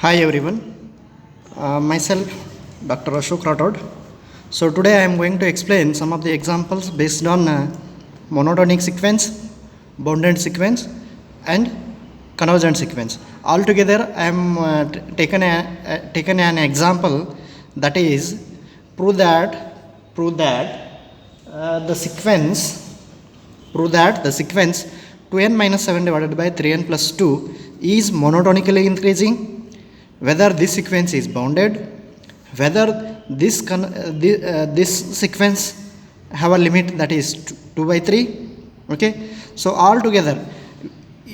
Hi everyone, myself Dr. Ashok Rathod. So today I am going to explain some of the examples based on monotonic sequence, bounded sequence and convergent sequence. Altogether I am taken an example, that is the sequence prove that the sequence 2n minus 7 divided by 3n plus 2 is monotonically increasing, whether this sequence is bounded, whether this sequence have a limit that is 2 by 3. Okay, so altogether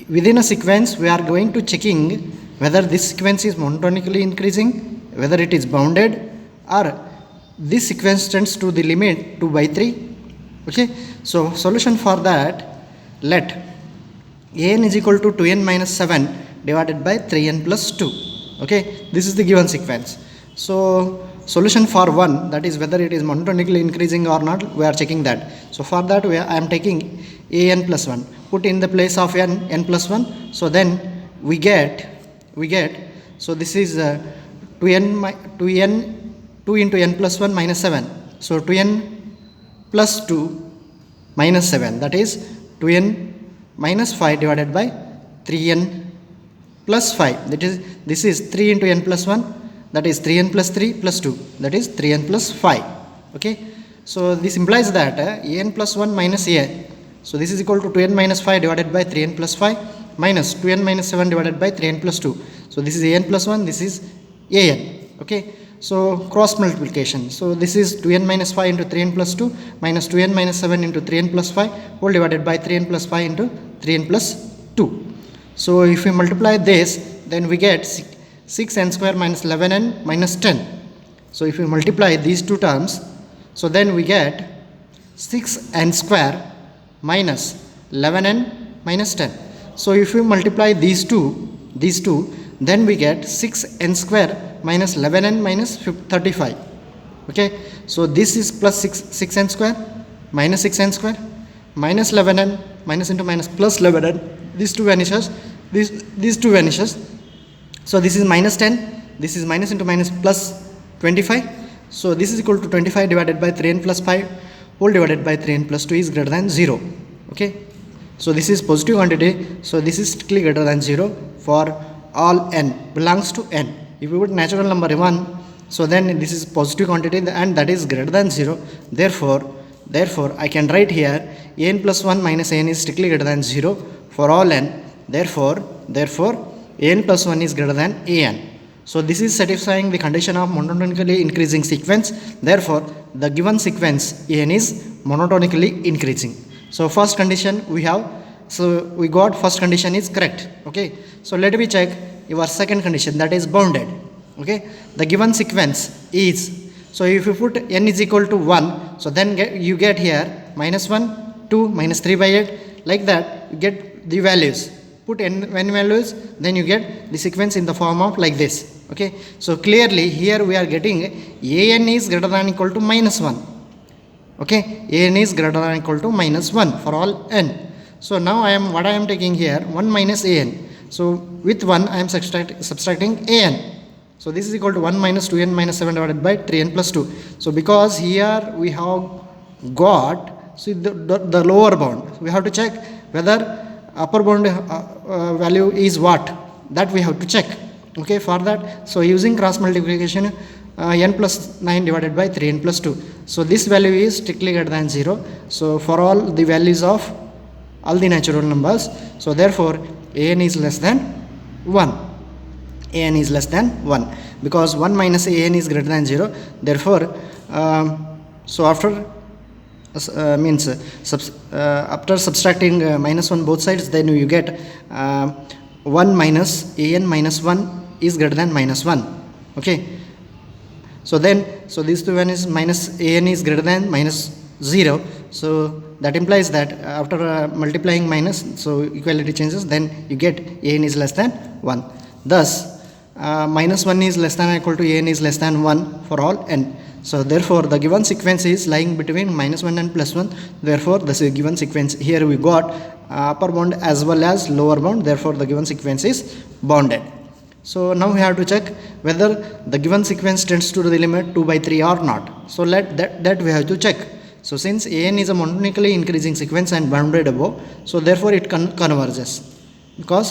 within a sequence we are going to checking whether this sequence is monotonically increasing, whether it is bounded, or this sequence tends to the limit 2 by 3. Okay, so solution for that, let an is equal to 2n minus 7 divided by 3n plus 2. Okay, this is the given sequence. So solution for 1, that is whether it is monotonically increasing or not, we are checking that. So for that I am taking an plus 1, put in the place of n plus 1. So then we get so this is 2 into n plus 1 minus 7. So 2n plus 2 minus 7, that is 2n minus 5 divided by 3n plus 5. This is 3 into n plus 1, that is 3n plus 3 plus 2, that is 3n plus 5. Okay, so this implies that an plus 1 minus a, so this is equal to 2n minus 5 divided by 3n plus 5 minus 2n minus 7 divided by 3n plus 2. So this is an plus 1, this is an. Okay, so cross multiplication. So this is 2n minus 5 into 3n plus 2 minus 2n minus 7 into 3n plus 5 whole divided by 3n plus 5 into 3n plus 2. So if we multiply this, then we get 6n square minus 11n minus 10. So if we multiply these two terms, so then we get 6n square minus 11n minus 10. So if we multiply these two, then we get 6n square minus 11n minus 35. Okay, so this is plus 6n square minus 6n square minus 11n minus into minus plus 11n. These two vanishes, these two vanishes. So this is minus 10, this is minus into minus plus 25. So this is equal to 25 divided by 3n plus 5 whole divided by 3n plus 2 is greater than 0. Okay, so this is positive quantity, so this is strictly greater than 0 for all n belongs to n. If we put natural number 1, so then this is positive quantity and that is greater than 0. Therefore I can write here n plus 1 minus n is strictly greater than 0 for all n. Therefore n plus 1 is greater than an. So this is satisfying the condition of monotonically increasing sequence. Therefore the given sequence an is monotonically increasing. So first condition we have, so we got first condition is correct. Okay, so let me check your second condition, that is bounded. Okay, the given sequence is, so if you put n is equal to 1, so then you get here minus 1, 2, minus 3 by 8, like that you get the values. Put n values, then you get the sequence in the form of like this. Okay, so clearly here we are getting an is greater than equal to minus 1. Okay, an is greater than equal to minus 1 for all n. So now I am taking here 1 minus an. So with 1 I am subtracting an. So this is equal to 1 minus 2n minus 7 divided by 3n plus 2. So because here we have got, see the lower bound, we have to check whether upper bound value is what, that we have to check. Okay, for that, so using cross multiplication, n plus 9 divided by 3n plus 2. So this value is strictly greater than 0. So for all the values of all the natural numbers, so therefore an is less than 1. An is less than 1 because 1 minus an is greater than 0. Therefore so after after subtracting minus 1 both sides, then you get 1 minus an minus 1 is greater than minus 1. Okay, so then so these two one is minus an is greater than minus 0. So that implies that after multiplying minus, so equality changes, then you get an is less than 1. Thus minus 1 is less than or equal to an is less than 1 for all n. So therefore the given sequence is lying between minus 1 and plus 1. Therefore this is given sequence. Here we got upper bound as well as lower bound. Therefore the given sequence is bounded. So now we have to check whether the given sequence tends to the limit 2 by 3 or not. So that we have to check. So since an is a monotonically increasing sequence and bounded above, so therefore it converges, because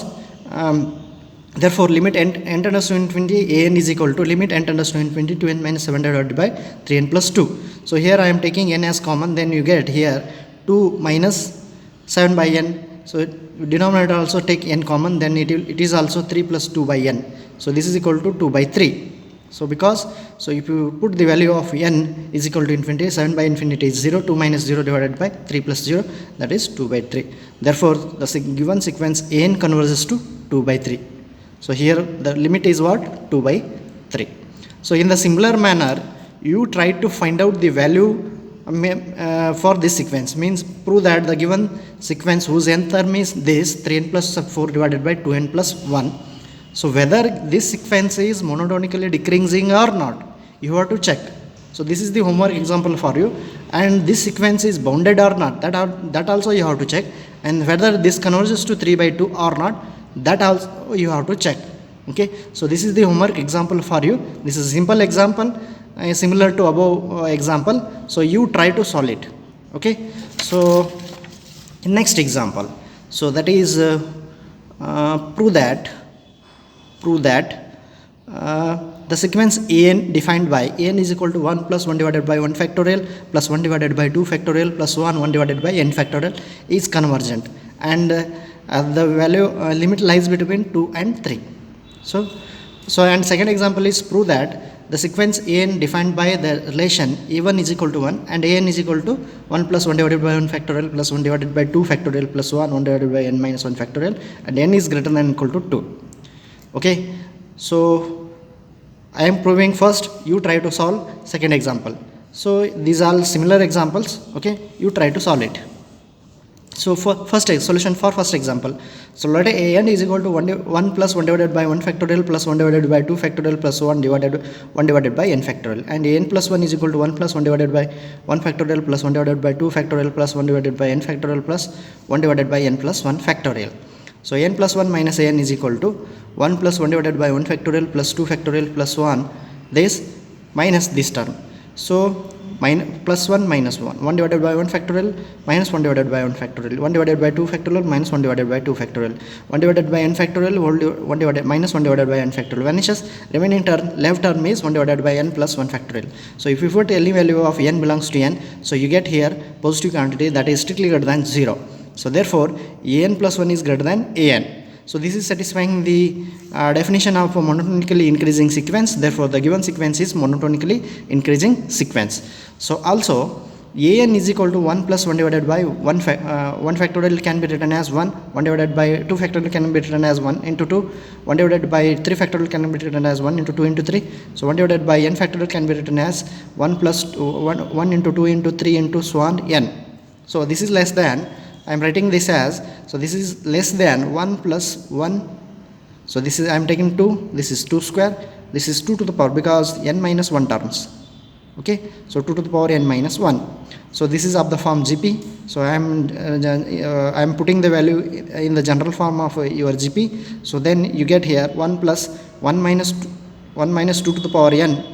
therefore limit n tends to infinity an is equal to limit n tends to infinity 2n minus 7 divided by 3n plus 2. So here I am taking n as common, then you get here 2 minus 7 by n. So denominator also take n common, then it is also 3 plus 2 by n. So this is equal to 2 by 3. So if you put the value of n is equal to infinity, 7 by infinity is 0, 2 minus 0 divided by 3 plus 0, that is 2 by 3. Therefore the given sequence an converges to 2 by 3. So here the limit is what? 2 by 3. So in the similar manner, you try to find out the value for this sequence, means prove that the given sequence whose nth term is this 3n plus 4 divided by 2n plus 1. So whether this sequence is monotonically decreasing or not, you have to check. So this is the homework example for you, and this sequence is bounded or not, that also you have to check, and whether this converges to 3 by 2 or not, that also you have to check. Okay, so this is the homework example for you. This is a simple example, similar to above example, so you try to solve it. Okay, so next example, so that is prove that the sequence an defined by an is equal to 1 plus 1 divided by 1 factorial plus 1 divided by 2 factorial plus 1 divided by n factorial is convergent, and the value limit lies between 2 and 3. So and second example is prove that the sequence an defined by the relation a1 is equal to 1 and an is equal to 1 plus 1 divided by 1 factorial plus 1 divided by 2 factorial plus 1 divided by n minus 1 factorial, and n is greater than or equal to 2. Okay, so I am proving first, you try to solve second example. So these are similar examples. Okay, you try to solve it. So for solution for first example, so let an is equal to 1 plus 1 divided by 1 factorial plus 1 divided by 2 factorial plus 1 divided by n factorial, and an plus 1 is equal to 1 plus 1 divided by 1 factorial plus 1 divided by 2 factorial plus 1 divided by n factorial plus 1 divided by n plus 1 factorial. So n plus 1 minus an is equal to 1 plus 1 divided by 1 factorial plus 2 factorial plus 1 this minus this term. So plus 1 minus 1, 1 divided by 1 factorial minus 1 divided by 1 factorial, 1 divided by 2 factorial minus 1 divided by 2 factorial, 1 divided by n factorial minus 1 divided by n factorial vanishes, remaining term left term is 1 divided by n plus 1 factorial. So if you put any value of n belongs to n, so you get here positive quantity that is strictly greater than 0. So therefore an plus 1 is greater than an. So this is satisfying the definition of a monotonically increasing sequence. Therefore the given sequence is monotonically increasing sequence. So also an is equal to 1 plus 1 divided by 1 factorial can be written as 1 divided by 2 factorial can be written as 1 into 2, 1 divided by 3 factorial can be written as 1 into 2 into 3. So 1 divided by n factorial can be written as 1 plus 1 into 2 into 3 into so on n. So this is less than, I am writing this as, so this is less than 1 plus 1. So this is, I am taking 2, this is 2 square, this is 2 to the power because n minus 1 terms. Okay, so 2 to the power n minus 1. So this is of the form GP. So I am putting the value in the general form of your GP. So then you get here 1 plus 1 minus 2 to the power n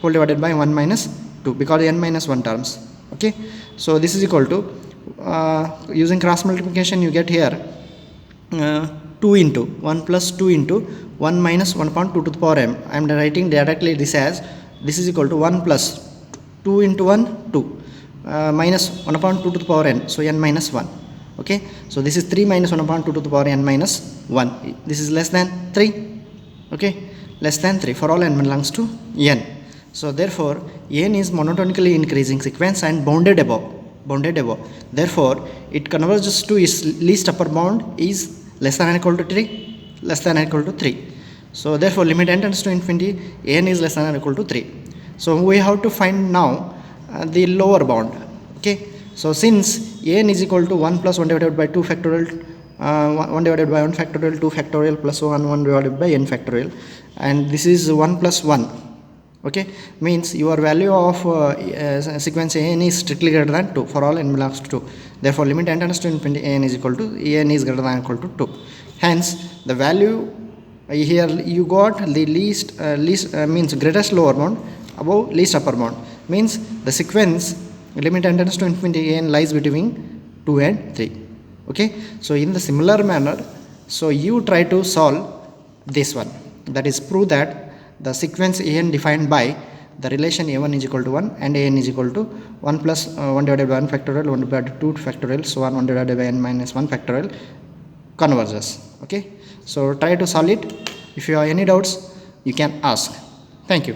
whole divided by 1 minus 2 because n minus 1 terms. Okay, so this is equal to using cross multiplication you get here 2 into 1 plus 2 into 1 minus 1 upon 2 to the power m. I am writing directly this as, this is equal to 1 plus 2 into 1 2 minus 1 upon 2 to the power n, so n minus 1. Okay, so this is 3 minus 1 upon 2 to the power n minus 1. This is less than 3. Okay, less than 3 for all n belongs to n. So therefore n is monotonically increasing sequence and bounded above. Therefore it converges to its least upper bound is less than or equal to 3. So therefore limit n tends to infinity, n is less than or equal to 3. So we have to find now the lower bound. Okay, so since n is equal to 1 plus 1 divided by 2 factorial 1 divided by 1 factorial 2 factorial plus 1 divided by n factorial, and this is 1 plus 1. Okay, means your value of sequence an is strictly greater than 2 for all n belongs to 2. Therefore limit n tends to infinity, an is equal to n is greater than or equal to 2. Hence the value here you got the least means greatest lower bound above least upper bound, means the sequence limit n tends to infinity n lies between 2 and 3. Okay, so in the similar manner, so you try to solve this one, that is prove that the sequence an defined by the relation a1 is equal to 1 and an is equal to 1 plus 1 divided by 1 factorial, 1 divided by 2 factorial, so on 1 divided by n minus 1 factorial converges. Okay, so try to solve it. If you have any doubts, you can ask. Thank you.